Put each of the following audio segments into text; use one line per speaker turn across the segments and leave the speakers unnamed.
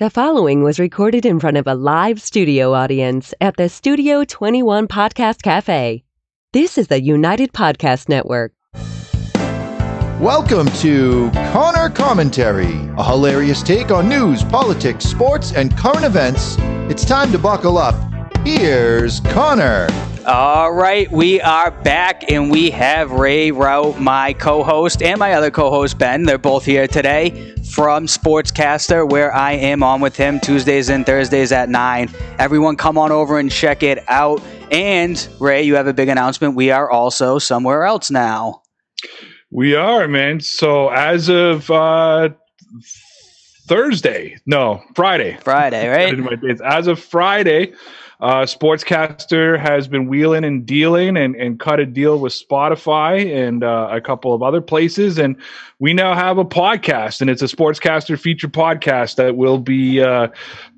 The following was recorded in front of a live studio audience at the Studio 21 Podcast Cafe. This is the United Podcast Network.
Welcome to Conor Commentary, a hilarious take on news, politics, sports, and current events. It's time to buckle up. Here's Conor.
All right, we are back, and we have Ray Rauth, my co-host, and my other co-host, Ben. They're both here today from Sportscaster, where I am on with him Tuesdays and Thursdays at 9. Everyone come on over and check it out. And, Ray, you have a big announcement. We are also somewhere else now.
We are, man. So as of Friday, right? As of Friday, Sportscaster has been wheeling and dealing and cut a deal with Spotify and a couple of other places. And we now have a podcast, and it's a Sportscaster feature podcast that will be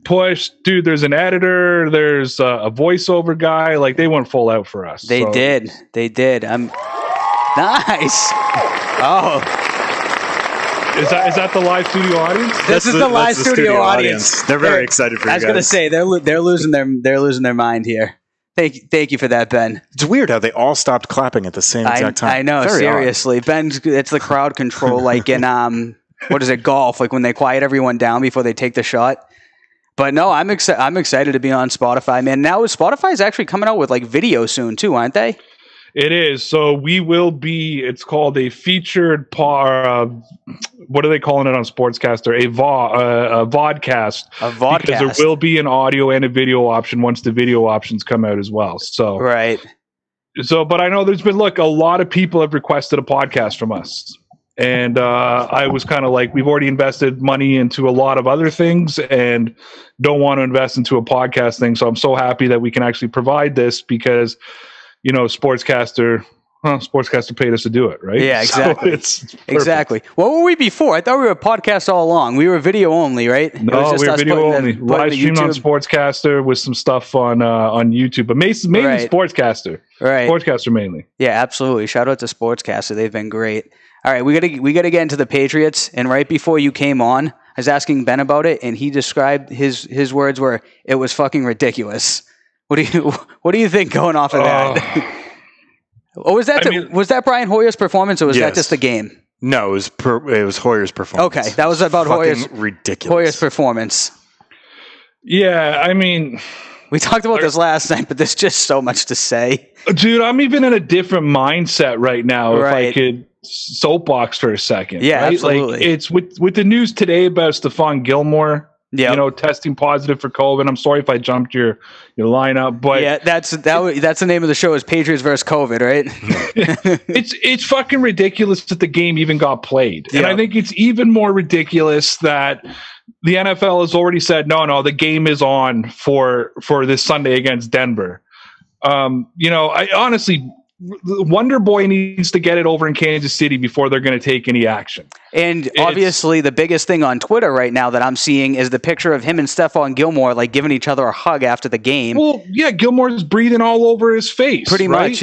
pushed. Dude, there's an editor, there's a voiceover guy. Like, they went full out for us.
They did. Nice. Oh.
Is that the live studio audience?
This is the live studio audience.
They're very excited for you guys.
I was going to say they're losing their mind here. Thank you for that, Ben.
It's weird how they all stopped clapping at the same exact time.
I know, very seriously. Odd. It's the crowd control, like in what is it, golf? Like when they quiet everyone down before they take the shot. But no, I'm excited to be on Spotify, man. Now Spotify is actually coming out with like video soon too, aren't they?
It is. So we will be, it's called a featured, what are they calling it on Sportscaster? A vodcast.
A vodcast.
Because there will be an audio and a video option once the video options come out as well. So
right.
So, but I know there's been, a lot of people have requested a podcast from us. And I was kind of like, we've already invested money into a lot of other things and don't want to invest into a podcast thing. So I'm so happy that we can actually provide this because Sportscaster paid us to do it, right?
Yeah, exactly.
So it's
exactly. What were we before? I thought we were a podcast all along. We were video only, right?
No, we were video only. Live streamed on Sportscaster with some stuff on YouTube, but mainly Sportscaster.
Right.
Sportscaster mainly.
Yeah, absolutely. Shout out to Sportscaster. They've been great. All right, we gotta get into the Patriots. And right before you came on, I was asking Ben about it, and he described his words were, "It was fucking ridiculous." What do you think going off of that? Or was that Brian Hoyer's performance, or was that just the game?
No, it was Hoyer's performance.
Okay, that was about Hoyer's performance.
Yeah, I mean,
we talked about this last night, but there's just so much to say.
Dude, I'm even in a different mindset right now.
Right.
If I could soapbox for a second.
Yeah,
right?
absolutely.
Like, it's with the news today about Stephon Gilmore. Yeah, testing positive for COVID. I'm sorry if I jumped your lineup, but
yeah, that's the name of the show is Patriots versus COVID, right?
it's fucking ridiculous that the game even got played, and I think it's even more ridiculous that the NFL has already said no, the game is on for this Sunday against Denver. I honestly. Wonder Boy needs to get it over in Kansas City before they're going to take any action. And obviously, the biggest thing on Twitter right now that I'm seeing is the picture of him and Stephon Gilmore like giving each other a hug after the game. Well, yeah, Gilmore's breathing all over his face. Pretty much.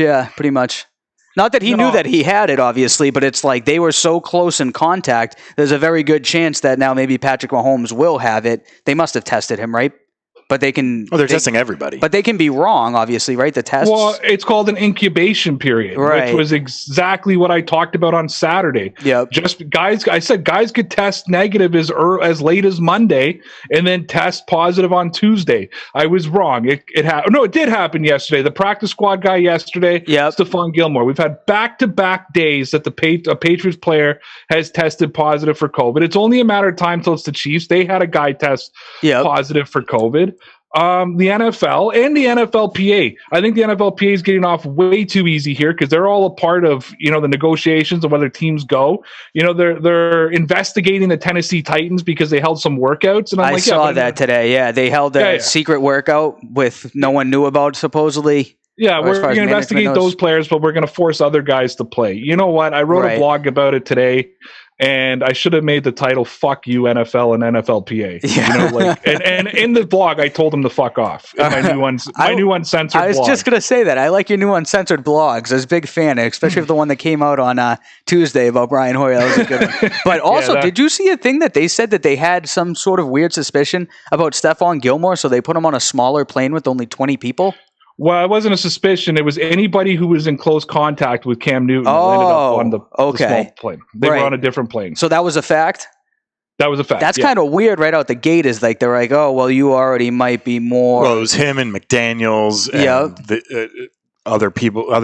Not that he knew that he had it, obviously, but it's like they were so close in contact. There's a very good chance that now maybe Patrick Mahomes will have it. They must have tested him, right? But they can...
they're testing everybody.
But they can be wrong, obviously, right? The tests...
Well, it's called an incubation period, which was exactly what I talked about on Saturday. Yeah. I said guys could test negative as late as Monday and then test positive on Tuesday. I was wrong. It did happen yesterday. The practice squad guy yesterday, Stephon Gilmore. We've had back-to-back days that a Patriots player has tested positive for COVID. It's only a matter of time till it's the Chiefs. They had a guy test positive for COVID. The NFL and the NFLPA. I think the NFLPA is getting off way too easy here because they're all a part of the negotiations of whether teams go. They're investigating the Tennessee Titans because they held some workouts, and I saw that today. Yeah, they held a secret workout with no one knew about supposedly. Yeah, we're going to investigate those players, but we're going to force other guys to play. You know what? I wrote a blog about it today. And I should have made the title "Fuck You NFL and NFLPA."
Yeah.
And in the blog, I told him to fuck off. My new uncensored.
I was
blog.
just gonna say that I like your new uncensored blogs. I was a big fan, especially of the one that came out on Tuesday about Brian Hoyer. That was a good one. But also, did you see a thing that they said that they had some sort of weird suspicion about Stephon Gilmore, so they put him on a smaller plane with only 20 people?
Well, it wasn't a suspicion. It was anybody who was in close contact with Cam Newton ended up on the small plane. They were on a different plane.
So that was a fact?
That was a fact.
That's kind of weird right out the gate. Is like they're like, oh, well, you already might be more.
Well, it was him and McDaniels and the, other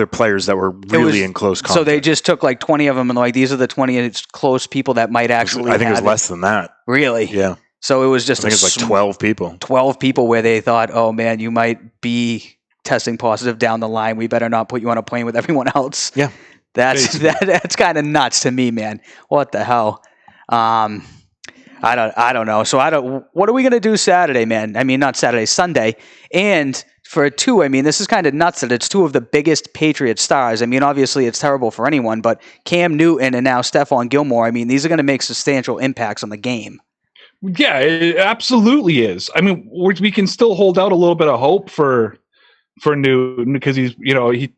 players that were really in close contact.
So they just took like 20 of them and like, these are the 20 close people that might actually
I think it was less than that.
Really?
Yeah.
So it was just
I think it was like 12 people.
12 people where they thought, oh, man, you might be testing positive down the line. We better not put you on a plane with everyone else.
Yeah.
That's kind of nuts to me, man. What the hell? I don't know. So what are we going to do Saturday, man? I mean, not Saturday, Sunday. And for two, I mean, this is kind of nuts that it's two of the biggest Patriot stars. I mean, obviously it's terrible for anyone, but Cam Newton and now Stephon Gilmore, I mean, these are going to make substantial impacts on the game.
Yeah, it absolutely is. I mean, we can still hold out a little bit of hope for Newton because he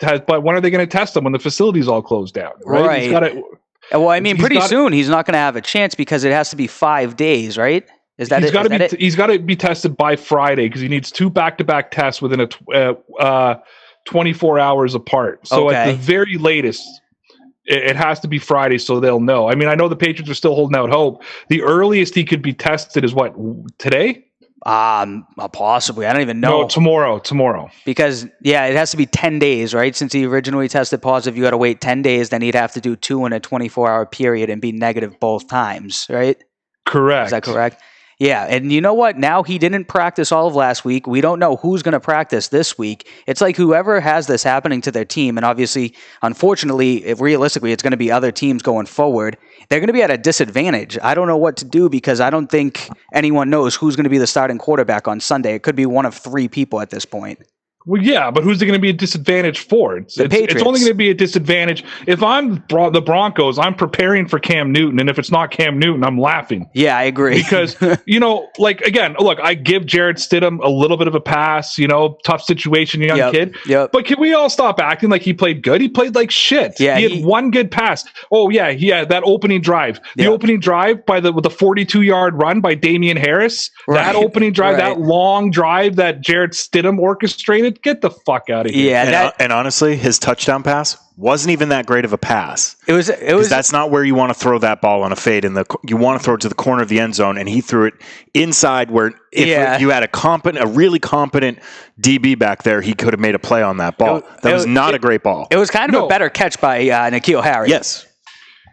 has. But when are they going to test him when the facility's all closed down? Right. He's gotta,
well, I mean, pretty soon he's not going to have a chance because it has to be 5 days, right? Is that it?
He's got to be tested by Friday because he needs 2 back-to-back tests within 24 hours apart. So at the very latest, it has to be Friday, so they'll know. I mean, I know the Patriots are still holding out hope. The earliest he could be tested is what, today?
Possibly. I don't even know.
No, tomorrow.
Because, it has to be 10 days, right? Since he originally tested positive, you got to wait 10 days. Then he'd have to do 2 in a 24-hour period and be negative both times, right?
Correct.
Is that correct? Yeah, and you know what? Now he didn't practice all of last week. We don't know who's going to practice this week. It's like whoever has this happening to their team, and obviously, unfortunately, realistically, it's going to be other teams going forward. They're going to be at a disadvantage. I don't know what to do because I don't think anyone knows who's going to be the starting quarterback on Sunday. It could be one of 3 people at this point.
Well, yeah, but who's it going to be a disadvantage for?
The Patriots.
It's only going to be a disadvantage. If I'm the Broncos, I'm preparing for Cam Newton, and if it's not Cam Newton, I'm laughing.
Yeah, I agree.
Because, again, look, I give Jarrett Stidham a little bit of a pass, tough situation, young kid.
Yep.
But can we all stop acting like he played good? He played like shit.
Yeah,
he had one good pass. Oh, yeah, that opening drive. The opening drive with the 42-yard run by Damian Harris. Right. That opening drive, that long drive that Jarrett Stidham orchestrated. Get the fuck out of here.
Yeah,
and honestly, his touchdown pass wasn't even that great of a pass. It was. That's not where you want to throw that ball on a fade. You want to throw it to the corner of the end zone, and he threw it inside where if you had a really competent DB back there, he could have made a play on that ball. That was not a great ball.
It was kind of a better catch by N'Keal Harry.
Yes.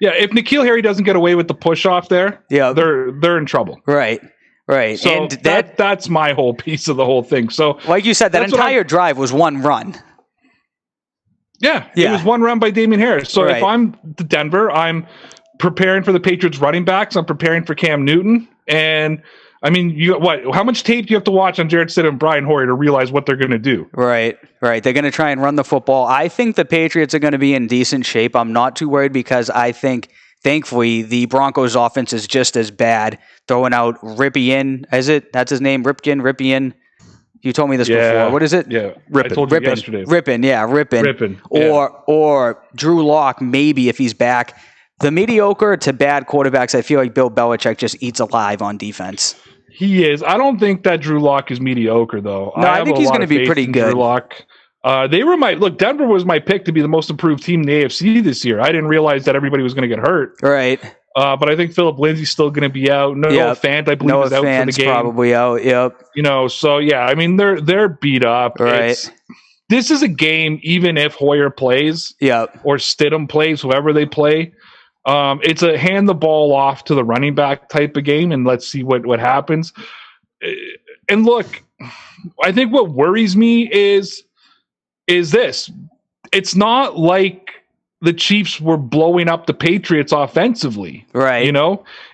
Yeah, if N'Keal Harry doesn't get away with the push off there, they're in trouble.
Right. Right.
So
and
that's my whole piece of the whole thing. So
like you said, that entire drive was one run.
Yeah. It was one run by Damian Harris. So if I'm Denver, I'm preparing for the Patriots running backs. I'm preparing for Cam Newton. And I mean, how much tape do you have to watch on Jarrett Stidham and Brian Hoyer to realize what they're going to do?
Right. They're going to try and run the football. I think the Patriots are going to be in decent shape. I'm not too worried because I think, thankfully, the Broncos offense is just as bad. Throwing out Ripien, that's his name? Ripien. You told me this before. What is it?
Yeah, I told you yesterday.
Ripien. Or Drew Lock, maybe if he's back. The mediocre to bad quarterbacks, I feel like Bill Belichick just eats alive on defense.
He is. I don't think that Drew Lock is mediocre, though.
No, I think he's going to be pretty good.
Drew Lock. Denver was my pick to be the most improved team in the AFC this year. I didn't realize that everybody was going to get hurt.
Right.
But I think Philip Lindsay's still going to be out. Noah Fant, I believe, is out for the game.
Probably out. Yep.
So yeah, I mean they're beat up.
Right.
This is a game, even if Hoyer plays, or Stidham plays, whoever they play. It's a hand the ball off to the running back type of game, and let's see what happens. And look, I think what worries me is this: it's not like the Chiefs were blowing up the Patriots offensively.
Right.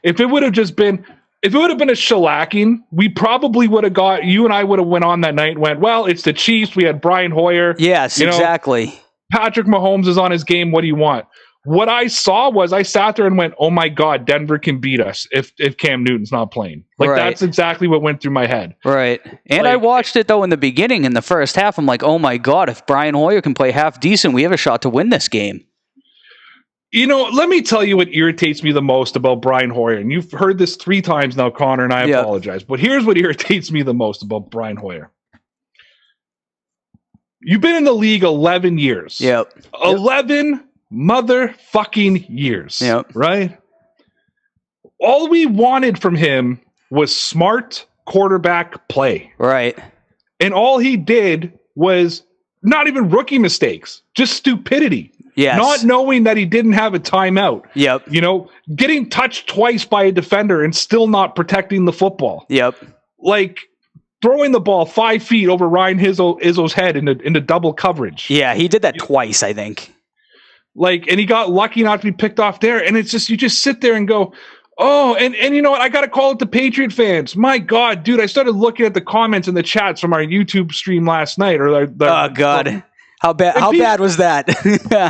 If it would have been a shellacking, we probably would have you and I would have went on that night and went, well, it's the Chiefs. We had Brian Hoyer.
Yes, exactly.
Patrick Mahomes is on his game. What do you want? what I saw was I sat there and went, oh my God, Denver can beat us if Cam Newton's not playing. Like, that's exactly what went through my head.
Right. And I watched it, though, in the beginning, in the first half. I'm like, oh my God, if Brian Hoyer can play half decent, we have a shot to win this game.
You know, let me tell you what irritates me the most about Brian Hoyer. And you've heard this 3 times now, Connor, and I apologize. But here's what irritates me the most about Brian Hoyer. You've been in the league 11 years. 11 motherfucking years. Right? All we wanted from him was smart quarterback play.
Right.
And all he did was not even rookie mistakes, just stupidity.
Yes.
Not knowing that he didn't have a timeout. You know, getting touched twice by a defender and still not protecting the football. Like throwing the ball 5 feet over Ryan Izzo's head into double coverage.
Yeah, he did that twice, I think.
Like, and he got lucky not to be picked off there. And it's just, you just sit there and go, oh, and you know what? I got to call it the Patriot fans. My God, dude, I started looking at the comments and the chats from our YouTube stream last night.
Oh, God. How bad was that?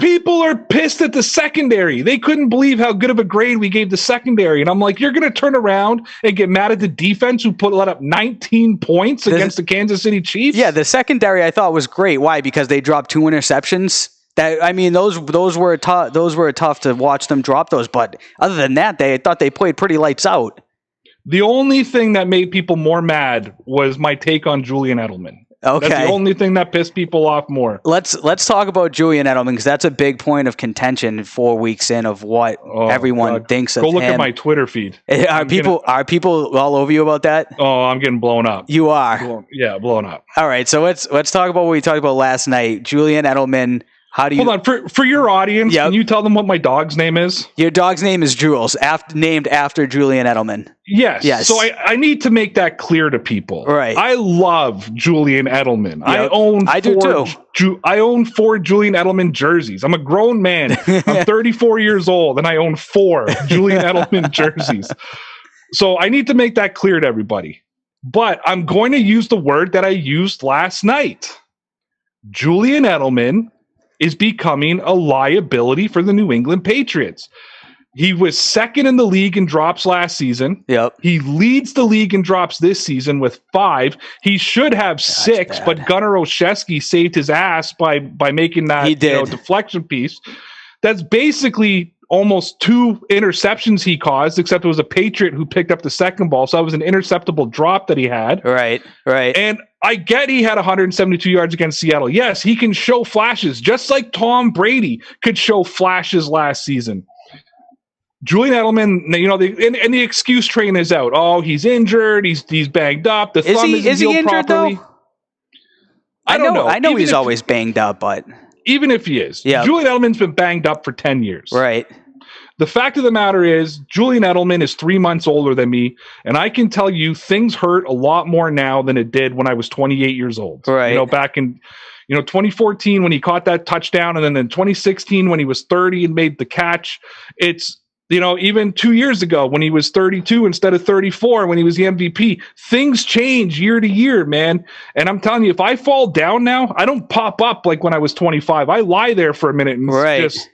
People are pissed at the secondary. They couldn't believe how good of a grade we gave the secondary. And I'm like, you're going to turn around and get mad at the defense who let up 19 points against the Kansas City Chiefs?
Yeah, the secondary I thought was great. Why? Because they dropped 2 interceptions. Those were tough to watch them drop those. But other than that, I thought they played pretty lights out.
The only thing that made people more mad was my take on Julian Edelman.
Okay.
That's the only thing that pissed people off more.
Let's talk about Julian Edelman, because that's a big point of contention 4 weeks in of what everyone thinks of him.
Go look at my Twitter feed.
Are people all over you about that?
Oh, I'm getting blown up.
You are?
Blown up.
All right, so let's talk about what we talked about last night. Julian Edelman. How do you
hold on for your audience? Can you tell them what my dog's name is?
Your dog's name is Jules, named after Julian Edelman.
Yes. So I need to make that clear to people.
Right.
I love Julian Edelman.
Yep. I do too.
I own 4 Julian Edelman jerseys. I'm a grown man. I'm 34 years old, and I own 4 Julian Edelman jerseys. So I need to make that clear to everybody. But I'm going to use the word that I used last night. Julian Edelman is becoming a liability for the New England Patriots. He was second in the league in drops last season. He leads the league in drops this season with 5. He should have 6, but Gunnar Olszewski saved his ass by making that deflection piece. That's basically almost 2 interceptions he caused, except it was a Patriot who picked up the second ball. So that was an interceptable drop that he had.
Right.
And I get he had 172 yards against Seattle. Yes, he can show flashes, just like Tom Brady could show flashes last season. Julian Edelman, and the excuse train is out. Oh, he's injured. He's banged up. The thumb isn't healed properly.
Though? I know he's always banged up, but
even if he is, Julian Edelman's been banged up for 10 years.
Right.
The fact of the matter is, Julian Edelman is 3 months older than me, and I can tell you things hurt a lot more now than it did when I was 28 years old.
Right.
Back in 2014 when he caught that touchdown, and then in 2016 when he was 30 and made the catch. It's even 2 years ago when he was 32 instead of 34 when he was the MVP. Things change year to year, man. And I'm telling you, if I fall down now, I don't pop up like when I was 25. I lie there for a minute and just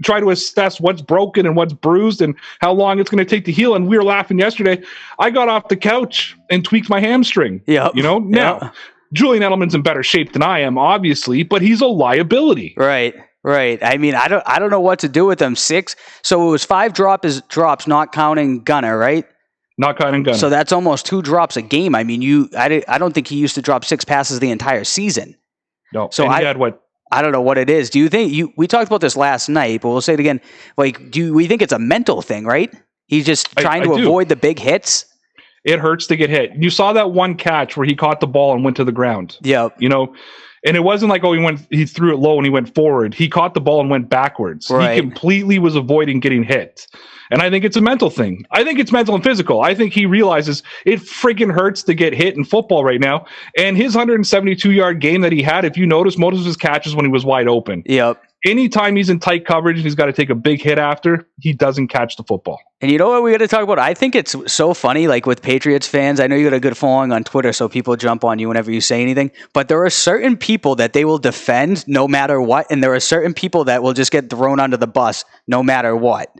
try to assess what's broken and what's bruised and how long it's going to take to heal. And we were laughing yesterday. I got off the couch and tweaked my hamstring. Now, Julian Edelman's in better shape than I am, obviously, but he's a liability.
Right. I mean, I don't know what to do with them. 6. So it was 5 drops, not counting Gunnar, right?
Not counting Gunnar.
So that's almost 2 drops a game. I mean, I don't think he used to drop 6 passes the entire season.
No. So he had what?
I don't know what it is. Do you think we talked about this last night, but we'll say it again. Like, we think it's a mental thing, right? He's just trying to avoid the big hits.
It hurts to get hit. You saw that one catch where he caught the ball and went to the ground. And it wasn't like, he threw it low and he went forward. He caught the ball and went backwards. Right. He completely was avoiding getting hit. And I think it's a mental thing. I think it's mental and physical. I think he realizes it freaking hurts to get hit in football right now. And his 172-yard game that he had, if you notice, most of his catches when he was wide open. anytime he's in tight coverage and he's got to take a big hit after, he doesn't catch the football.
And you know what we got to talk about? I think it's so funny, like with Patriots fans. I know you got a good following on Twitter, so people jump on you whenever you say anything. But there are certain people that they will defend no matter what, and there are certain people that will just get thrown under the bus no matter what.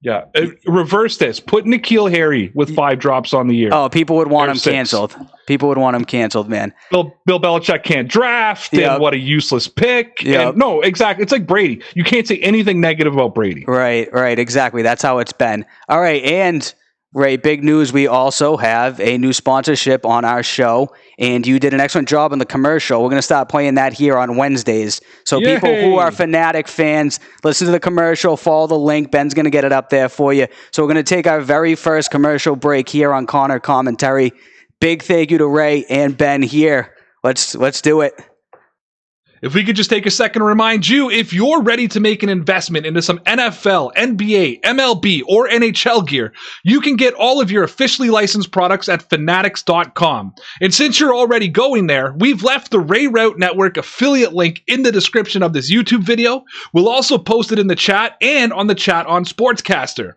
Yeah. Reverse this. Put N'Keal Harry with 5 drops on the year.
Oh, people would want him canceled. People would want him canceled, man.
Bill Belichick can't draft, and what a useless pick.
Yep.
No, exactly. It's like Brady. You can't say anything negative about Brady.
Right, exactly. That's how it's been. All right, and Ray, big news. We also have a new sponsorship on our show, and you did an excellent job on the commercial. We're going to start playing that here on Wednesdays. So people who are Fanatic fans, listen to the commercial, follow the link. Ben's going to get it up there for you. So we're going to take our very first commercial break here on Conor Commentary. Big thank you to Ray and Ben here. Let's do it.
If we could just take a second to remind you, if you're ready to make an investment into some NFL, NBA, MLB, or NHL gear, you can get all of your officially licensed products at fanatics.com. And since you're already going there, we've left the Ray Rauth Network affiliate link in the description of this YouTube video. We'll also post it in the chat and on the chat on Sportscaster.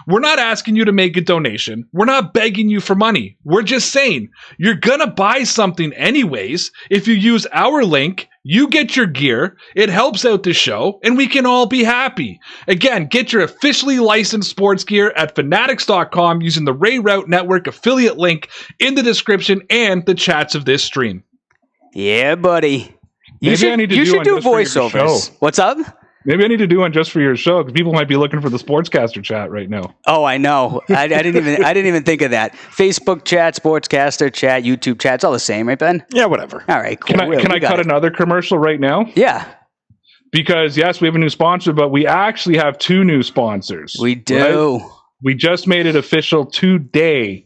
We're not asking you to make a donation. We're not begging you for money. We're just saying you're going to buy something anyways. If you use our link, you get your gear, it helps out the show, and we can all be happy. Again, get your officially licensed sports gear at fanatics.com using the Ray Rauth Network affiliate link in the description and the chats of this stream.
Yeah, buddy. You should do voiceovers. What's up?
Maybe I need to do one just for your show because people might be looking for the Sportscaster chat right now.
Oh, I know. I didn't even think of that. Facebook chat, Sportscaster chat, YouTube chat. It's all the same, right, Ben?
Yeah, whatever.
All right, cool.
Can I cut another commercial right now?
Yeah.
Because, yes, we have a new sponsor, but we actually have 2 new sponsors.
We do.
Right? We just made it official today.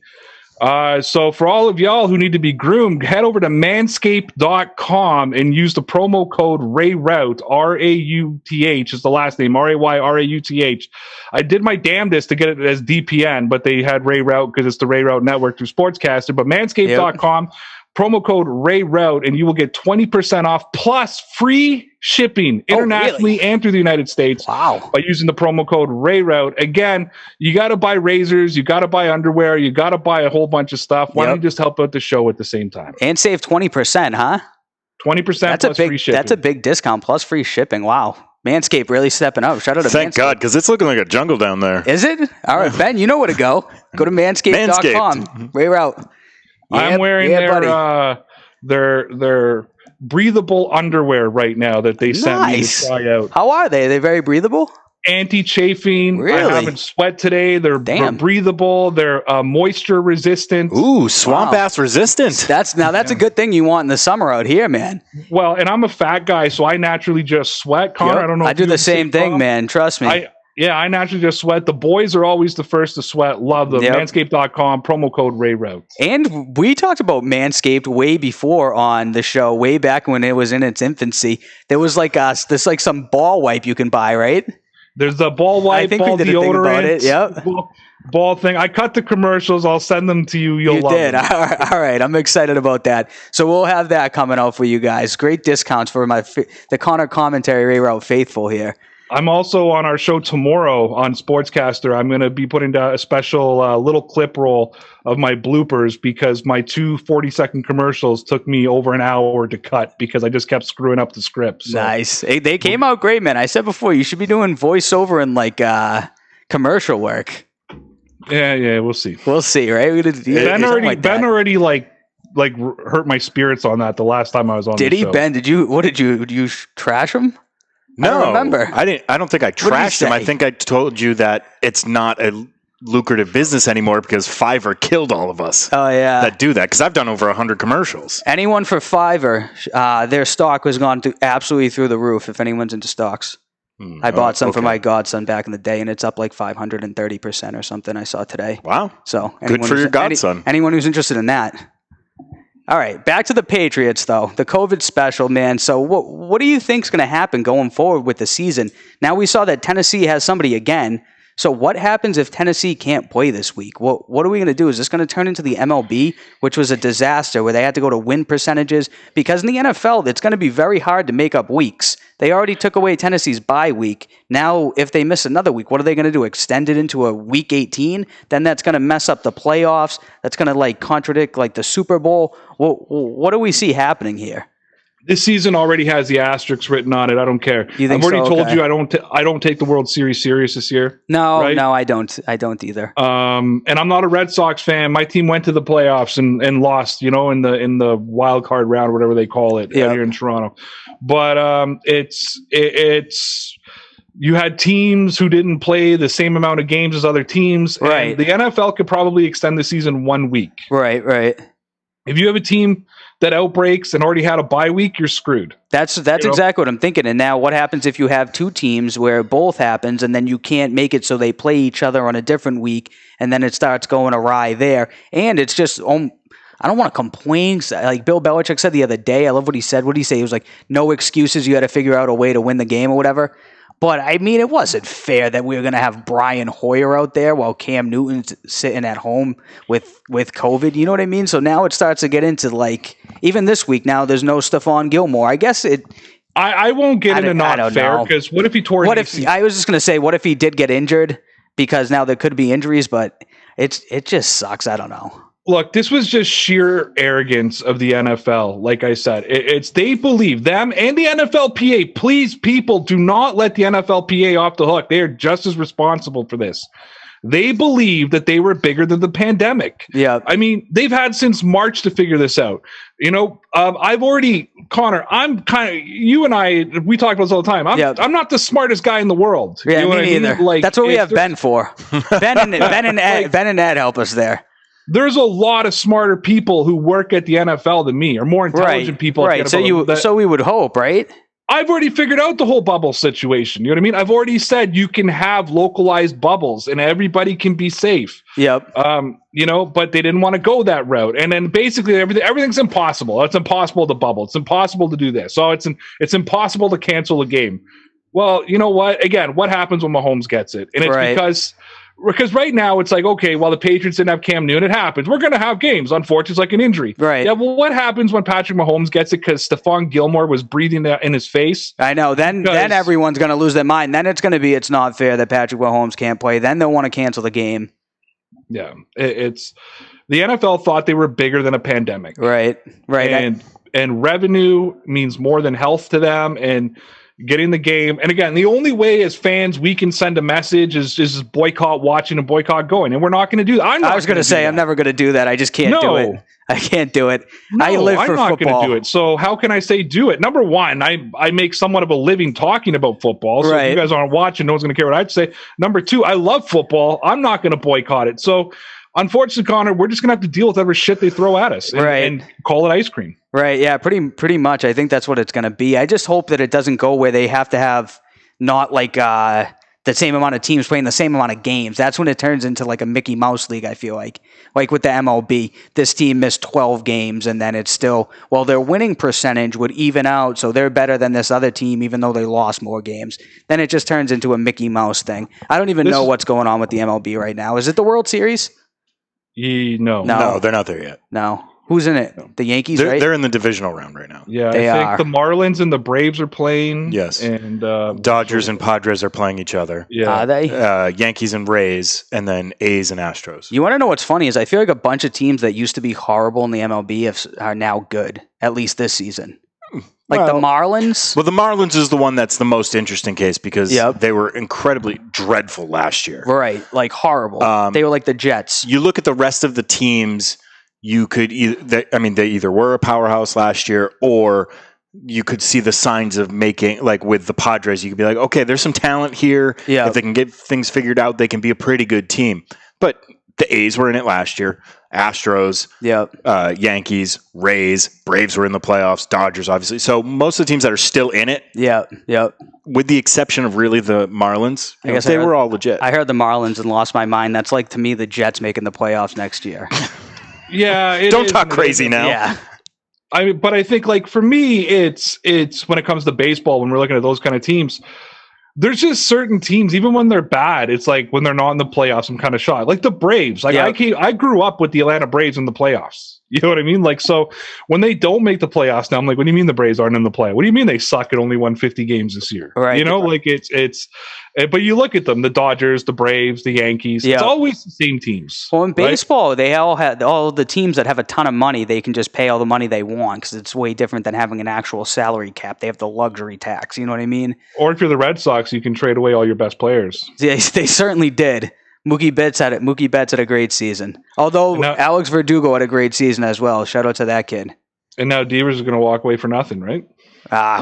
So for all of y'all who need to be groomed, head over to manscaped.com and use the promo code RAYRAUTH, R-A-U-T-H is the last name, R-A-Y-R-A-U-T-H. I did my damnedest to get it as DPN, but they had Ray Rauth because it's the Ray Rauth Network through Sportscaster. But manscaped.com, promo code RAYRAUTH, and you will get 20% off plus free shipping internationally and through the United States by using the promo code RAYRAUTH. Again, you got to buy razors, you got to buy underwear, you got to buy a whole bunch of stuff. Why don't you just help out the show at the same time?
And save 20%, huh?
20% plus free shipping.
That's a big discount plus free shipping. Wow. Manscaped really stepping up. Shout out to
Thank God, because it's looking like a jungle down there.
Is it? All right, Ben, you know where to go. Go to manscaped.com. Ray Rauth.
I'm wearing their breathable underwear right now that they sent me to try out.
How are they? Are they very breathable?
Anti-chafing.
Really?
I haven't sweat today. They're breathable. They're moisture resistant.
Ooh, swamp ass resistant.
That's a good thing you want in the summer out here, man.
Well, and I'm a fat guy, so I naturally just sweat. Conor, I don't know.
I do the same thing, man. Trust me.
I naturally just sweat. The boys are always the first to sweat. Love them. Manscaped.com, promo code RAYRAUTH.
And we talked about Manscaped way before on the show, way back when it was in its infancy. There was some ball wipe you can buy, right?
There's the ball wipe,
I think
ball
we did
deodorant,
a thing about it. Yep.
Ball thing. I cut the commercials. I'll send them to you. You'll love them.
All right. I'm excited about that. So we'll have that coming out for you guys. Great discounts for the Conor Commentary Ray Rauth faithful here.
I'm also on our show tomorrow on Sportscaster. I'm going to be putting down a special little clip roll of my bloopers because my 2 40-second commercials took me over an hour to cut because I just kept screwing up the script. So.
Nice. Hey, they came out great, man. I said before, you should be doing voiceover and commercial work.
Yeah, we'll see.
We'll see, right?
Ben already hurt my spirits on that the last time I was on the show.
Did he, Ben? Did you trash him?
No,
I don't remember.
I don't think I trashed him. I think I told you that it's not a lucrative business anymore because Fiverr killed all of us.
Oh yeah,
that do that because I've done over 100 commercials.
Anyone for Fiverr, their stock has gone absolutely through the roof. If anyone's into stocks, I bought some for my godson back in the day, and it's up like 530% or something. I saw today.
Wow!
So
good for your godson.
Anyone who's interested in that. All right, back to the Patriots, though. The COVID special, man. So what do you think is going to happen going forward with the season? Now we saw that Tennessee has somebody again. So what happens if Tennessee can't play this week? What are we going to do? Is this going to turn into the MLB, which was a disaster where they had to go to win percentages? Because in the NFL, it's going to be very hard to make up weeks. They already took away Tennessee's bye week. Now, if they miss another week, what are they going to do? Extend it into a week 18? Then that's going to mess up the playoffs. That's going to contradict the Super Bowl. What do we see happening here?
This season already has the asterisks written on it. I don't care. I've already told you I don't take the World Series serious this year.
No,
right?
No, I don't. I don't either.
And I'm not a Red Sox fan. My team went to the playoffs and lost, in the wild card round, whatever they call it, here in Toronto. But it's you had teams who didn't play the same amount of games as other teams.
Right.
And the NFL could probably extend the season 1 week.
Right.
If you have a team that outbreaks and already had a bye week, you're screwed.
That's exactly what I'm thinking. And now what happens if you have two teams where both happens and then you can't make it so they play each other on a different week and then it starts going awry there? And it's just, I don't want to complain. Like Bill Belichick said the other day, I love what he said. What did he say? He was like, no excuses. You got to figure out a way to win the game or whatever. But, I mean, it wasn't fair that we were going to have Brian Hoyer out there while Cam Newton's sitting at home with COVID. You know what I mean? So now it starts to get into, even this week now, there's no Stephon Gilmore. I guess it...
I won't get into not fair, because what if he tore
I was just going to say, what if he did get injured? Because now there could be injuries, but it just sucks. I don't know.
Look, this was just sheer arrogance of the NFL. Like I said, they believe them and the NFLPA. Please, people, do not let the NFLPA off the hook. They are just as responsible for this. They believe that they were bigger than the pandemic.
Yeah.
I mean, they've had since March to figure this out. Conor, I'm kind of, you and I, we talk about this all the time. I'm not the smartest guy in the world.
Yeah,
you know
me neither. That's what we have Ben for. Ben and Ed help us there.
There's a lot of smarter people who work at the NFL than me, or more intelligent people.
Right. So we would hope, right?
I've already figured out the whole bubble situation. You know what I mean? I've already said you can have localized bubbles and everybody can be safe.
Yep.
But they didn't want to go that route. And then basically everything's impossible. It's impossible to bubble. It's impossible to do this. So it's impossible to cancel a game. Well, you know what? Again, what happens when Mahomes gets it? And it's because right now it's like, okay, well, the Patriots didn't have Cam Newton. It happens. We're going to have games. Unfortunately, it's like an injury.
Right.
Yeah, well, what happens when Patrick Mahomes gets it because Stephon Gilmore was breathing in his face?
I know. Then everyone's going to lose their mind. Then it's going to be, it's not fair that Patrick Mahomes can't play. Then they'll want to cancel the game.
Yeah. It's the NFL thought they were bigger than a pandemic.
Right.
And revenue means more than health to them. And getting the game. And again, the only way as fans we can send a message is boycott watching and boycott going. And we're not going to do that.
I was going to say, I'm never going to do that. I just can't do it. I can't do it.
No,
I live for football. I'm not going
to do it. So how can I say do it? Number one, I make somewhat of a living talking about football. So if you guys aren't watching, no one's going to care what I'd say. Number two, I love football. I'm not going to boycott it. So unfortunately, Conor, we're just going to have to deal with every shit they throw at us and call it ice cream.
Right. Yeah, pretty much. I think that's what it's going to be. I just hope that it doesn't go where they have to have not the same amount of teams playing the same amount of games. That's when it turns into like a Mickey Mouse league, I feel like. Like with the MLB, this team missed 12 games and then it's still, their winning percentage would even out, so they're better than this other team even though they lost more games. Then it just turns into a Mickey Mouse thing. I don't even know what's going on with the MLB right now. Is it the World Series?
No, they're not there yet.
No. Who's in it? The Yankees, right?
They're in the divisional round right now.
Yeah, I think the Marlins and the Braves are playing.
Yes.
And
Dodgers and Padres are playing each other.
Yeah.
Are they?
Yankees and Rays, and then A's and Astros.
You want to know what's funny is I feel like a bunch of teams that used to be horrible in the MLB are now good, at least this season. Like the Marlins?
Well, the Marlins is the one that's the most interesting case because they were incredibly dreadful last year.
Right, like horrible. They were like the Jets.
You look at the rest of the teams, you could they either were a powerhouse last year or you could see the signs of making, like with the Padres, you could be like, okay, there's some talent here.
Yeah.
If they can get things figured out, they can be a pretty good team. But the A's were in it last year. Astros, Yankees, Rays, Braves were in the playoffs, Dodgers, obviously. So most of the teams that are still in it, with the exception of really the Marlins, I guess they were all legit.
I heard the Marlins and lost my mind. That's like, to me, the Jets making the playoffs next year.
Yeah.
Don't talk crazy now.
Yeah.
But I think, like, for me, it's when it comes to baseball, when we're looking at those kind of teams, there's just certain teams, even when they're bad, it's like when they're not in the playoffs, I'm kind of shocked. Like the Braves. Like I grew up with the Atlanta Braves in the playoffs. You know what I mean? Like, so when they don't make the playoffs now, I'm like, what do you mean the Braves aren't in the play? What do you mean they suck and only won 50 games this year?
Right.
You know, like but you look at them, the Dodgers, the Braves, the Yankees, it's always the same teams.
Well, in baseball, they all have all the teams that have a ton of money, they can just pay all the money they want because it's way different than having an actual salary cap. They have the luxury tax. You know what I mean?
Or if you're the Red Sox, you can trade away all your best players.
Yeah, they certainly did. Mookie Betts had a great season. Although now, Alex Verdugo had a great season as well. Shout out to that kid.
And now Devers is going to walk away for nothing, right?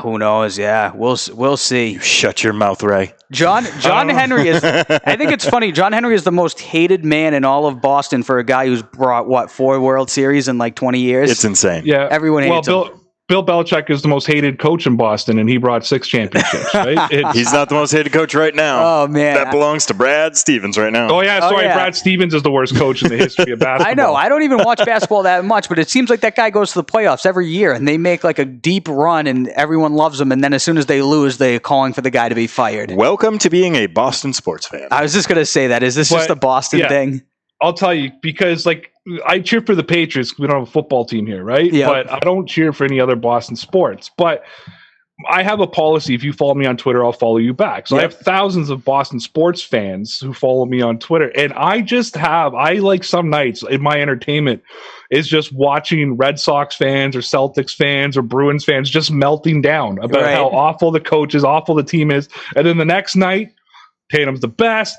Who knows? Yeah, we'll see.
You shut your mouth, Ray.
John Henry is. I think it's funny. John Henry is the most hated man in all of Boston for a guy who's brought 4 World Series in like 20 years.
It's insane.
Yeah,
everyone hates him.
Bill Belichick is the most hated coach in Boston, and he brought 6 championships, right?
He's not the most hated coach right now.
Oh, man.
That belongs to Brad Stevens right now.
Oh, yeah. Sorry, Brad Stevens is the worst coach in the history of basketball.
I know. I don't even watch basketball that much, but it seems like that guy goes to the playoffs every year, and they make like a deep run, and everyone loves him, and then as soon as they lose, they're calling for the guy to be fired.
Welcome to being a Boston sports fan.
I was just going to say that. Is this just a Boston thing?
I'll tell you, because like I cheer for the Patriots. We don't have a football team here, right?
Yep.
But I don't cheer for any other Boston sports. But I have a policy. If you follow me on Twitter, I'll follow you back. So I have thousands of Boston sports fans who follow me on Twitter. And I like some nights in my entertainment is just watching Red Sox fans or Celtics fans or Bruins fans just melting down about how awful the coach is, awful the team is. And then the next night, Tatum's the best.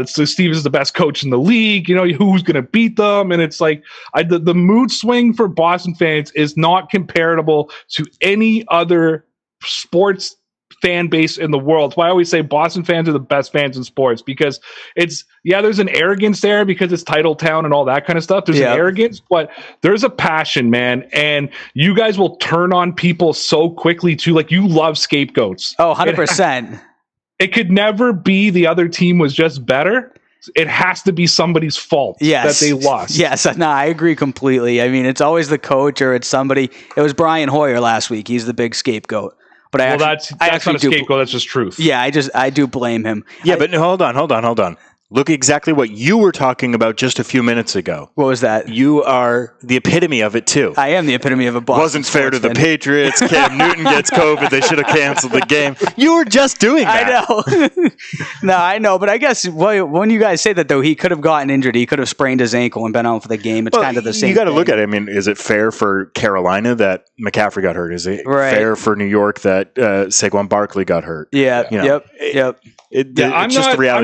Stevens is the best coach in the league. You know, who's going to beat them? And it's like the mood swing for Boston fans is not comparable to any other sports fan base in the world. That's why I always say Boston fans are the best fans in sports, because there's an arrogance there because it's title town and all that kind of stuff. There's an arrogance, but there's a passion, man. And you guys will turn on people so quickly too. Like, you love scapegoats.
Oh, 100%.
It could never be the other team was just better. It has to be somebody's fault that they lost.
Yes, no, I agree completely. I mean, it's always the coach or it's somebody. It was Brian Hoyer last week. He's the big scapegoat. But
that's not a scapegoat. That's just truth.
Yeah, I do blame him.
Yeah, but hold on. Look exactly what you were talking about just a few minutes ago.
What was that?
You are the epitome of it, too.
I am the epitome of a Boston.
Wasn't fair to the Patriots. Cam Newton gets COVID. They should have canceled the game. You were just doing that.
I know. No, I know. But I guess when you guys say that, though, he could have gotten injured. He could have sprained his ankle and been out for the game. It's kind of the same
You got to
thing.
look at it. I mean, is it fair for Carolina that McCaffrey got hurt? Is it fair for New York that Saquon Barkley got hurt?
Yeah. You know, yep.
I'm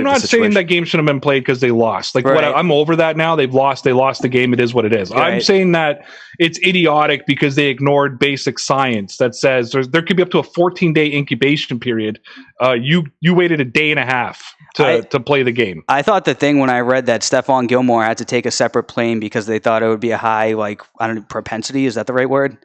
not saying that game should have been played because they lost. Like, I'm over that now. They've lost. They lost the game. It is what it is. Right. I'm saying that it's idiotic because they ignored basic science that says there could be up to a 14-day incubation period. You waited a day and a half to play the game.
I thought the thing when I read that Stephon Gilmore had to take a separate plane because they thought it would be a high, propensity. Is that the right word?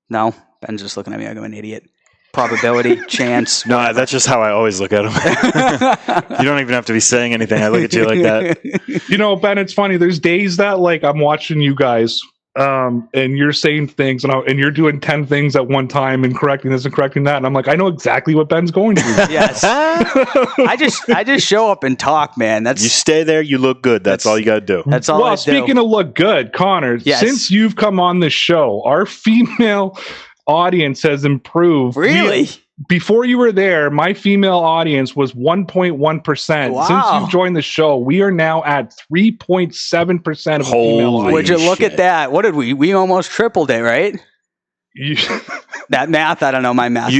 No? Ben's just looking at me like I'm an idiot. Probability, chance.
No, that's just how I always look at them. You don't even have to be saying anything. I look at you like that.
You know, Ben, it's funny. There's days that I'm watching you guys and you're saying things and you're doing 10 things at one time and correcting this and correcting that. And I'm like, I know exactly what Ben's going through.
Yes. I just show up and talk, man.
You stay there. You look good. That's all you got to do.
That's all I do.
Speaking of look good, Connor, since you've come on the show, our female audience has improved.
Really?
Before you were there, my female audience was 1.1%.
Wow.
Since you've joined the show, we are now at 3.7% of the female audience.
Would you look at that? What did we? We almost tripled it, right? That math, I don't know. My math.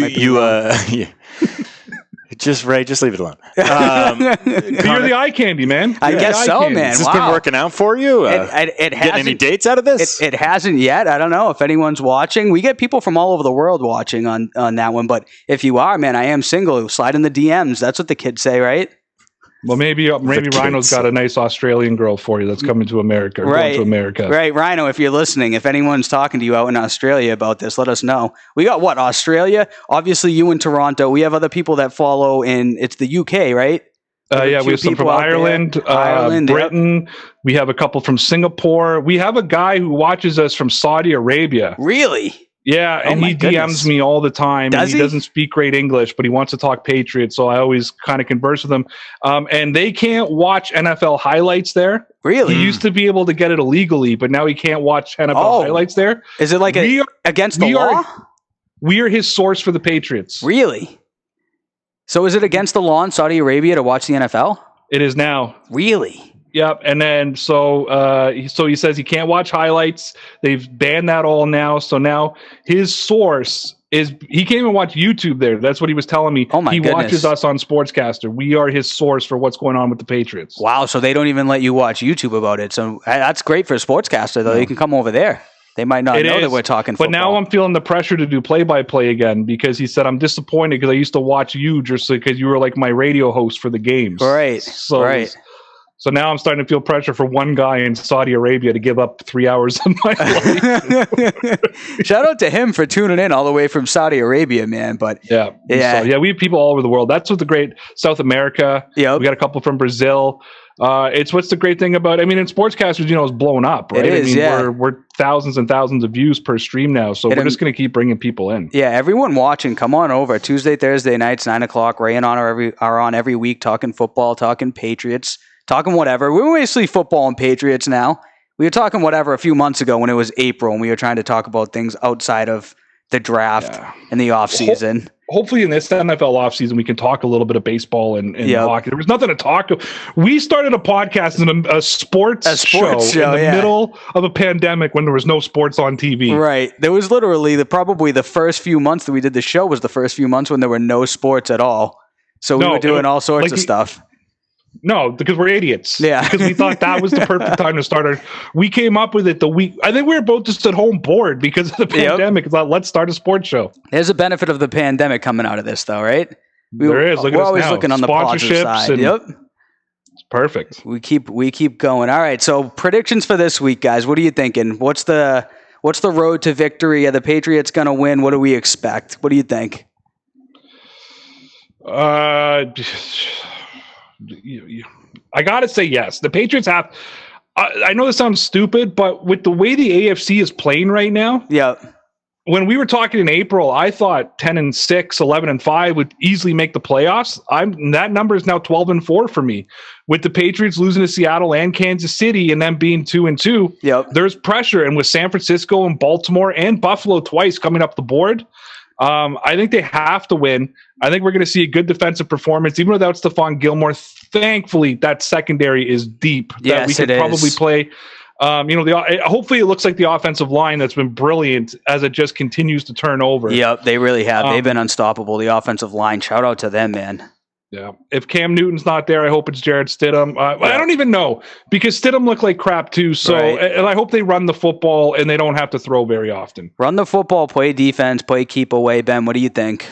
Just leave it alone.
You're the eye candy, man.
I guess so, man.
Has this been working out for you?
It
getting any dates out of this?
It hasn't yet. I don't know if anyone's watching. We get people from all over the world watching on that one. But if you are, man, I am single. Slide in the DMs. That's what the kids say, right?
Well, maybe Rhino's got a nice Australian girl for you that's coming to America. Going to America.
Right, Rhino, if you're listening, if anyone's talking to you out in Australia about this, let us know. We got Australia? Obviously, you in Toronto. We have other people that follow it's the UK, right?
We have some from Ireland, Britain. Yep. We have a couple from Singapore. We have a guy who watches us from Saudi Arabia.
Really?
Yeah, and he DMs me all the time.
Does
he doesn't speak great English, but he wants to talk Patriots, so I always kind of converse with him. And they can't watch NFL highlights there.
Really?
He used to be able to get it illegally, but now he can't watch NFL highlights there.
Is it like against the law?
We are his source for the Patriots.
Really? So is it against the law in Saudi Arabia to watch the NFL?
It is now.
Really?
Yep, and then so he says he can't watch highlights. They've banned that all now. So now his source is he can't even watch YouTube there. That's what he was telling me.
Oh my goodness.
He watches us on Sportscaster. We are his source for what's going on with the Patriots.
Wow, so they don't even let you watch YouTube about it. So that's great for Sportscaster though. You can come over there. They might not know that we're talking football.
But now I'm feeling the pressure to do play-by-play again because he said I'm disappointed because I used to watch you just because you were like my radio host for the games.
Right.
So now I'm starting to feel pressure for one guy in Saudi Arabia to give up 3 hours of my life.
Shout out to him for tuning in all the way from Saudi Arabia, man. But
yeah, we have people all over the world. That's what the great South America. Yeah, we got a couple from Brazil. It's what's the great thing about. I mean, in Sportscasters, it's blown up, right?
It is,
we're thousands and thousands of views per stream now, so we're just going to keep bringing people in.
Yeah, everyone watching, come on over. Tuesday, Thursday nights, 9:00. Ray and Conor are on every week, talking football, talking Patriots. Talking whatever. We're basically football and Patriots now. We were talking whatever a few months ago when it was April and we were trying to talk about things outside of the draft and the offseason.
Hopefully in this NFL offseason, we can talk a little bit of baseball and hockey. There was nothing to talk about. We started a podcast in a sports show in the middle of a pandemic when there was no sports on TV.
Right. There was literally probably the first few months that we did the show was the first few months when there were no sports at all. So we were doing all sorts of stuff.
No, because we're idiots.
Yeah.
Because we thought that was the perfect time to start. We came up with it I think we were both just at home bored because of the pandemic. Yep. Let's start a sports show.
There's a benefit of the pandemic coming out of this, though, right?
There is. We're
always looking on the positive side. Yep.
It's perfect.
We keep going. All right. So predictions for this week, guys. What are you thinking? What's the road to victory? Are the Patriots going to win? What do we expect? What do you think?
I gotta say yes. The Patriots have. I know this sounds stupid, but with the way the AFC is playing right now, when we were talking in April, I thought 10-6, 11-5 would easily make the playoffs. That number is now 12-4 for me. With the Patriots losing to Seattle and Kansas City and them being 2-2, there's pressure. And with San Francisco and Baltimore and Buffalo twice coming up the board, I think they have to win. I think we're going to see a good defensive performance, even without Stephon Gilmore. Thankfully, that secondary is deep.
Yes,
we could probably play. Hopefully, it looks like the offensive line that's been brilliant as it just continues to turn over.
Yep, they really have. They've been unstoppable. The offensive line. Shout out to them, man.
Yeah. If Cam Newton's not there, I hope it's Jarrett Stidham. I don't even know because Stidham looked like crap too. So, and I hope they run the football and they don't have to throw very often.
Run the football, play defense, play keep away. Ben, what do you think?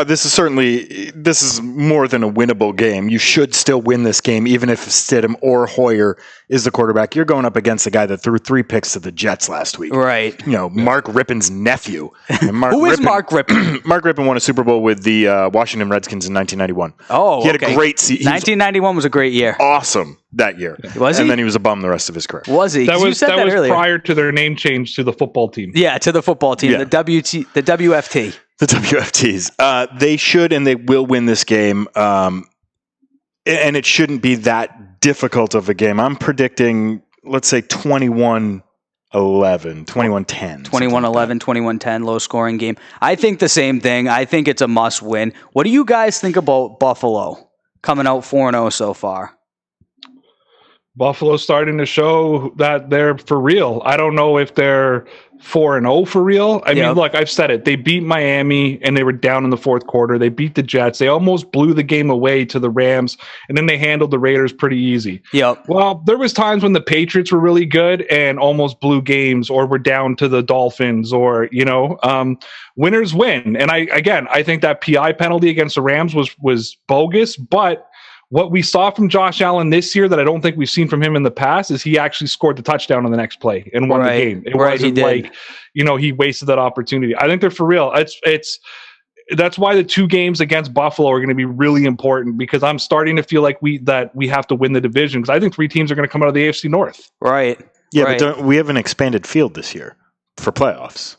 This is more than a winnable game. You should still win this game, even if Stidham or Hoyer is the quarterback. You're going up against a guy that threw 3 picks to the Jets last week.
Right.
Mark Rippon's nephew. And
Who is Mark Rippon?
Mark Rippon won a Super Bowl with the Washington Redskins in 1991.
Oh,
he had a great season.
1991 was a great year.
Awesome that year.
Was he?
And then he was a bum the rest of his career.
Was he?
That was
earlier.
Prior to their name change to the football team.
Yeah, to the football team, the WFT.
The WFTs. They should and they will win this game. And it shouldn't be that difficult of a game. I'm predicting, let's say, 21-11, 21-10.
21-11, 21-10, low scoring game. I think the same thing. I think it's a must win. What do you guys think about Buffalo coming out 4-0 so far?
Buffalo's starting to show that they're for real. I don't know if they're 4-0 for real. I mean, look, I've said it. They beat Miami and they were down in the fourth quarter. They beat the Jets. They almost blew the game away to the Rams, and then they handled the Raiders pretty easy.
Yep.
Well, there was times when the Patriots were really good and almost blew games or were down to the Dolphins or, winners win. And I think that PI penalty against the Rams was bogus, but what we saw from Josh Allen this year that I don't think we've seen from him in the past is he actually scored the touchdown on the next play and won the game. It wasn't like, he wasted that opportunity. I think they're for real. That's why the 2 games against Buffalo are going to be really important because I'm starting to feel like we have to win the division because I think 3 teams are going to come out of the AFC North.
Right.
Yeah, but we have an expanded field this year for playoffs.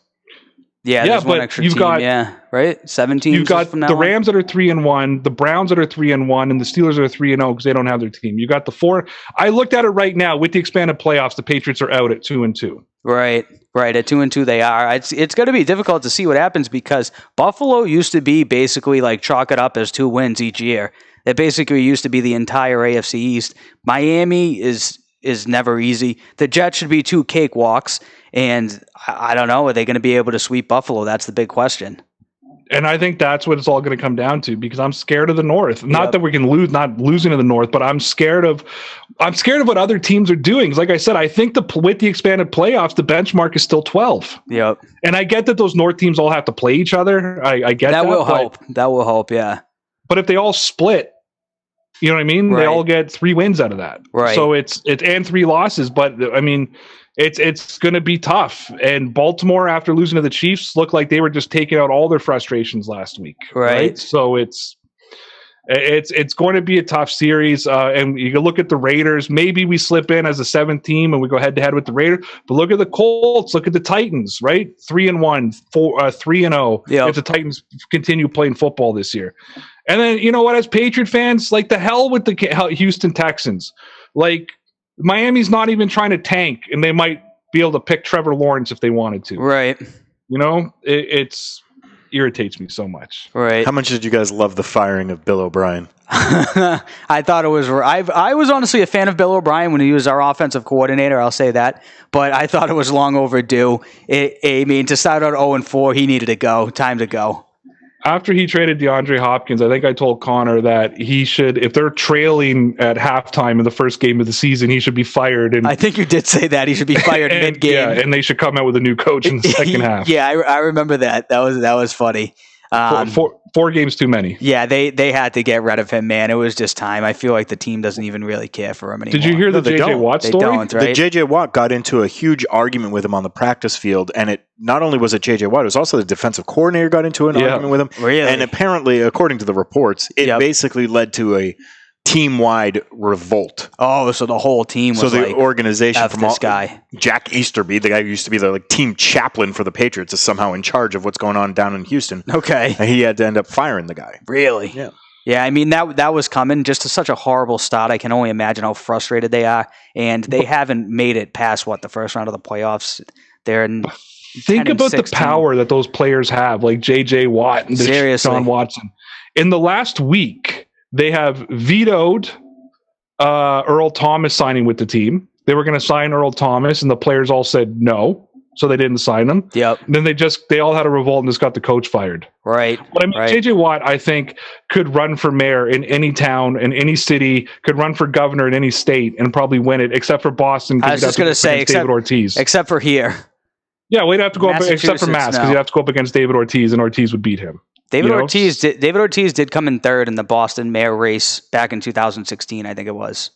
Yeah, there's one extra team. Right? 17.
You've got the Rams that are 3-1, the Browns that are 3-1, and the Steelers are 3-0 because they don't have their team. You got the 4. I looked at it right now with the expanded playoffs. The Patriots are out at 2-2.
Right. At 2-2, they are. It's going to be difficult to see what happens because Buffalo used to be basically like chalk it up as 2 wins each year. It basically used to be the entire AFC East. Miami is never easy. The Jets should be 2 cakewalks, and I don't know. Are they going to be able to sweep Buffalo? That's the big question.
And I think that's what it's all going to come down to because I'm scared of the North. Not that we can lose, not losing to the North, but I'm scared of what other teams are doing. Like I said, I think with the expanded playoffs, the benchmark is still 12.
Yep.
And I get that those North teams all have to play each other. I get that.
That will help. Yeah.
But if they all split, you know what I mean? Right. They all get 3 wins out of that.
Right.
So it's and 3 losses. But I mean, it's going to be tough. And Baltimore, after losing to the Chiefs, looked like they were just taking out all their frustrations last week.
Right.
So it's going to be a tough series. And you can look at the Raiders. Maybe we slip in as a 7th team and we go head to head with the Raiders. But look at the Colts. Look at the Titans. Right, 3-1, 3-0.
Yep.
If the Titans continue playing football this year. And then, you know what, as Patriot fans, like the hell with the Houston Texans. Like, Miami's not even trying to tank, and they might be able to pick Trevor Lawrence if they wanted to.
Right.
You know, it's irritates me so much.
Right.
How much did you guys love the firing of Bill O'Brien?
I thought it was. I was honestly a fan of Bill O'Brien when he was our offensive coordinator. I'll say that, but I thought it was long overdue. I mean, to start out 0-4, he needed to go. Time to go.
After he traded DeAndre Hopkins, I think I told Conor that he should, if they're trailing at halftime in the first game of the season, he should be fired. And
I think you did say that he should be fired mid-game.
Yeah, and they should come out with a new coach in the second half.
Yeah, I remember that. That was funny.
4 games too many.
Yeah, they had to get rid of him, man. It was just time. I feel like the team doesn't even really care for him anymore.
Did you hear the J.J. Watt story?
They don't, right?
The J.J. Watt got into a huge argument with him on the practice field, and it not only was it J.J. Watt, it was also the defensive coordinator got into an argument with him.
Really?
And apparently, according to the reports, it basically led to a team-wide revolt.
Oh, so the whole team was
the organization
F
from
this guy.
Jack Easterby, the guy who used to be the team chaplain for the Patriots, is somehow in charge of what's going on down in Houston.
Okay.
And he had to end up firing the guy.
Really?
Yeah.
Yeah, I mean, that was coming. Just to such a horrible start. I can only imagine how frustrated they are. And they haven't made it past, the first round of the playoffs. They're
Think about the power that those players have, like J.J. Watt and Deshaun Watson. In the last week, they have vetoed Earl Thomas signing with the team. They were going to sign Earl Thomas, and the players all said no, so they didn't sign him.
Yep.
And then they all had a revolt and just got the coach fired.
Right.
But I mean, J.J. Watt, I think, could run for mayor in any town, in any city, could run for governor in any state, and probably win it, except for Boston.
I was just going to say,
David Ortiz.
Except for here.
Yeah, we'd have to go up, except for Mass, because you'd have to go up against David Ortiz, and Ortiz would beat him.
David Ortiz did come in third in the Boston mayor race back in 2016, I think it was.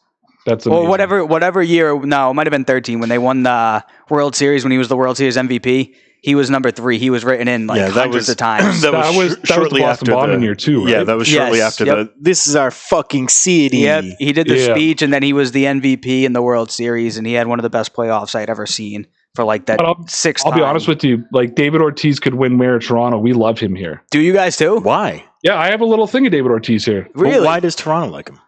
That's amazing.
Or whatever year. No, it might have been 13 when they won the World Series, when he was the World Series MVP. He was number 3. He was written in hundreds of times.
That was shortly after the Boston year too, right?
Yeah, that was shortly after this is our fucking city.
Yep, he did the speech, and then he was the MVP in the World Series, and he had one of the best playoffs I'd ever seen for that 6th time.
I'll be honest with you, David Ortiz could win mayor of Toronto. We love him here.
Do you guys too?
Why?
Yeah, I have a little thing of David Ortiz here.
Really?
Well, why does Toronto like him?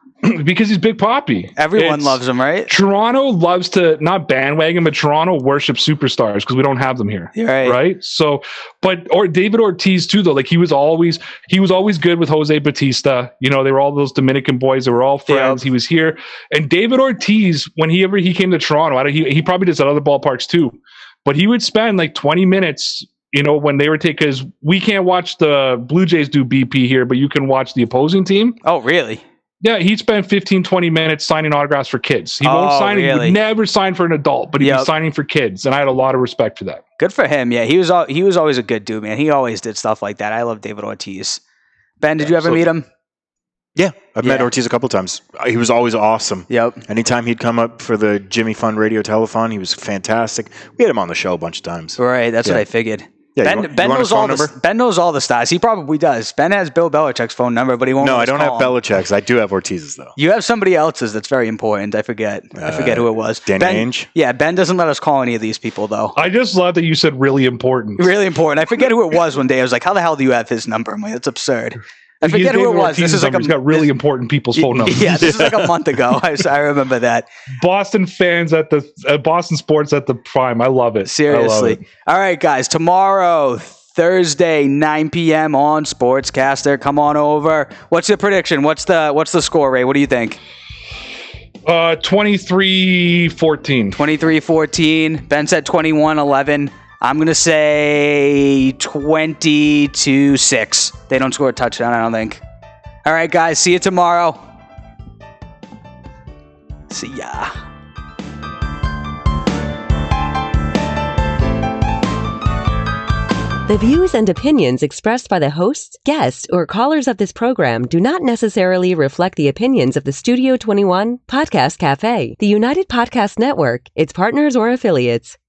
Because he's Big Papi.
Everyone loves him, right?
Toronto loves to not bandwagon, but Toronto worships superstars because we don't have them here. Right. So, or David Ortiz too, though. He was always good with Jose Batista. They were all those Dominican boys. They were all friends. Yep. He was here, and David Ortiz, when he came to Toronto, he probably does at other ballparks too, but he would spend 20 minutes. When they were because we can't watch the Blue Jays do BP here, but you can watch the opposing team.
Oh, really?
Yeah, he'd spend 15, 20 minutes signing autographs for kids. He won't sign. Really? He would never sign for an adult, but he'd be signing for kids, and I had a lot of respect for that.
Good for him. Yeah, he was always a good dude, man. He always did stuff like that. I love David Ortiz. Ben, did you ever meet him?
Yeah, I've met Ortiz a couple times. He was always awesome.
Yep.
Anytime he'd come up for the Jimmy Fund radio telethon, he was fantastic. We had him on the show a bunch of times.
Right, that's what I figured.
Yeah,
Ben knows all Ben knows all the stats. He probably does. Ben has Bill Belichick's phone number, but he won't.
No, I don't have Belichick's. I do have Ortiz's though.
You have somebody else's that's very important. I forget who it was.
Danny Ainge?
Yeah, Ben doesn't let us call any of these people though.
I just love that you said really important.
Really important. I forget who it was one day. I was like, how the hell do you have his number? I'm like, that's absurd. I forget who it was. This is
he's got really important people's phone numbers.
Yeah, this is like a month ago. I remember that.
Boston fans at the Boston sports at the prime. I love it.
Seriously.
I love it.
All right, guys. Tomorrow, Thursday, 9 p.m. on Sportscaster. Come on over. What's your prediction? What's the score, Ray? What do you think?
23-14.
23-14. Ben said 21-11. I'm going to say 20-6. They don't score a touchdown, I don't think. All right, guys. See you tomorrow. See ya.
The views and opinions expressed by the hosts, guests, or callers of this program do not necessarily reflect the opinions of the Studio 21 Podcast Cafe, the United Podcast Network, its partners, or affiliates.